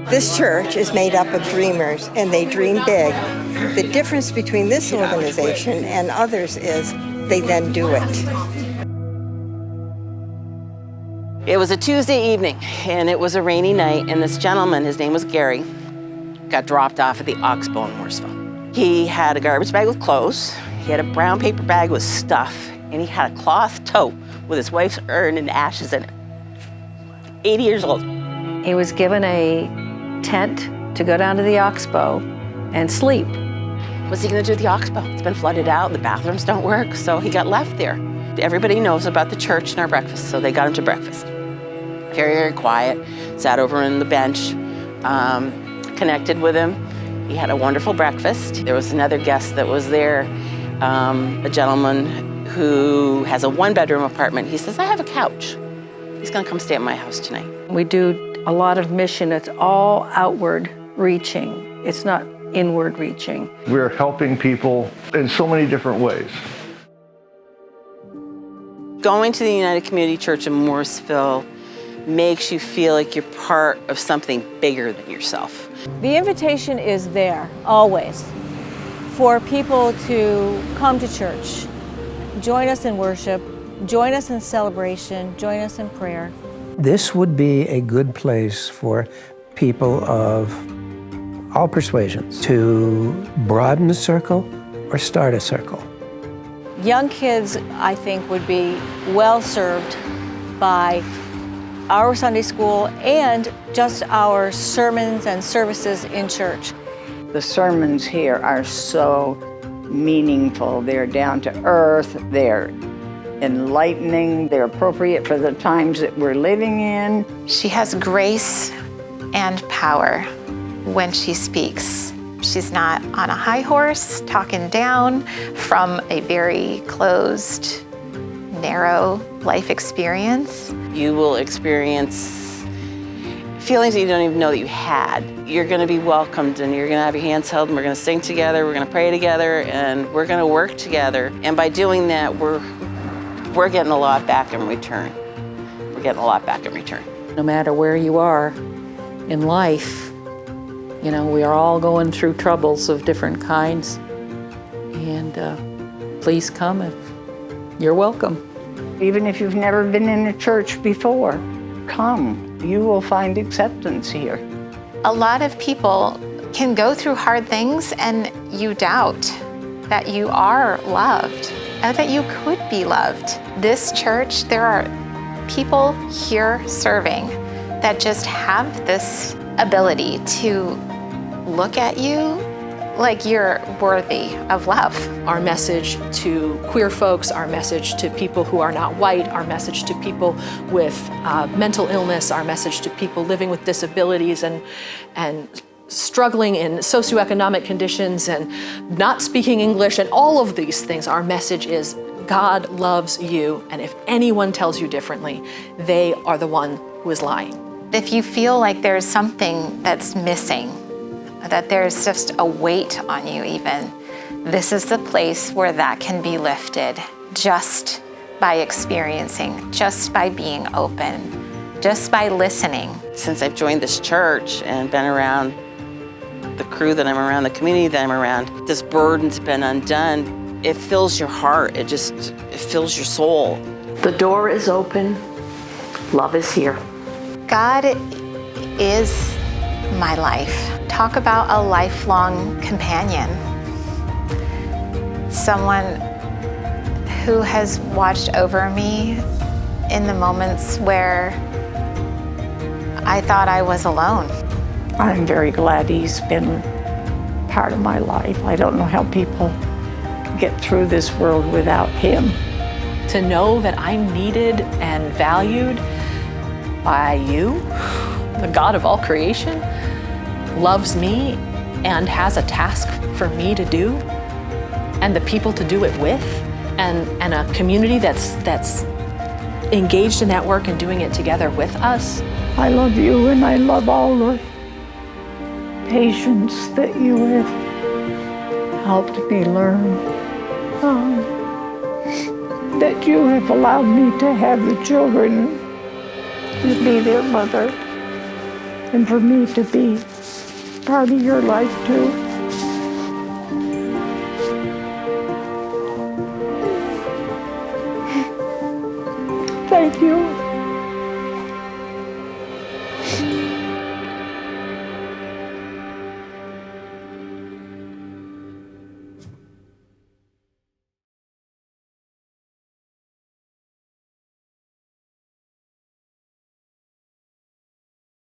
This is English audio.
This church is made up of dreamers, and they dream big. The difference between this organization and others is they then do it. It was a Tuesday evening, and it was a rainy night, and this gentleman, his name was Gary, got dropped off at the Oxbow in Morrisville. He had a garbage bag with clothes, he had a brown paper bag with stuff, and he had a cloth tote with his wife's urn and ashes in it. 80 years old. He was given a tent to go down to the Oxbow and sleep. What's he gonna do at the Oxbow? It's been flooded out, the bathrooms don't work, so he got left there. Everybody knows about the church and our breakfast, so they got him to breakfast. Very, very quiet, sat over on the bench, connected with him. He had a wonderful breakfast. There was another guest that was there, a gentleman who has a one-bedroom apartment. He says, I have a couch. He's gonna come stay at my house tonight. We do a lot of mission. It's all outward reaching. It's not inward reaching. We're helping people in so many different ways. Going to the United Community Church in Morrisville makes you feel like you're part of something bigger than yourself. The invitation is there, always, for people to come to church, join us in worship, join us in celebration, join us in prayer. This would be a good place for people of all persuasions to broaden the circle or start a circle. Young kids, I think, would be well served by our Sunday school and just our sermons and services in church. The sermons here are so meaningful. They're down to earth, they're enlightening, they're appropriate for the times that we're living in. She has grace and power when she speaks. She's not on a high horse talking down from a very closed, narrow life experience. You will experience feelings that you don't even know that you had. You're gonna be welcomed, and you're gonna have your hands held, and we're gonna sing together, we're gonna pray together, and we're gonna work together. And by doing that, we're getting a lot back in return. We're getting a lot back in return. No matter where you are in life, you know, we are all going through troubles of different kinds. And please come if you're welcome. Even if you've never been in a church before, come. You will find acceptance here. A lot of people can go through hard things and you doubt that you are loved, and that you could be loved. This church, there are people here serving that just have this ability to look at you like you're worthy of love. Our message to queer folks, our message to people who are not white, our message to people with mental illness, our message to people living with disabilities and struggling in socioeconomic conditions and not speaking English and all of these things. Our message is God loves you, and if anyone tells you differently, they are the one who is lying. If you feel like there's something that's missing, that there's just a weight on you even, this is the place where that can be lifted just by experiencing, just by being open, just by listening. Since I've joined this church and been around the crew that I'm around, the community that I'm around, this burden's been undone. It fills your heart, it fills your soul. The door is open, love is here. God is my life. Talk about a lifelong companion. Someone who has watched over me in the moments where I thought I was alone. I'm very glad he's been part of my life. I don't know how people get through this world without him. To know that I'm needed and valued by you, the God of all creation, loves me and has a task for me to do, and the people to do it with, and a community that's engaged in that work and doing it together with us. I love you, and I love all the patience that you have helped me learn. That you have allowed me to have the children, to be their mother. and for me to be part of your life too. Thank you.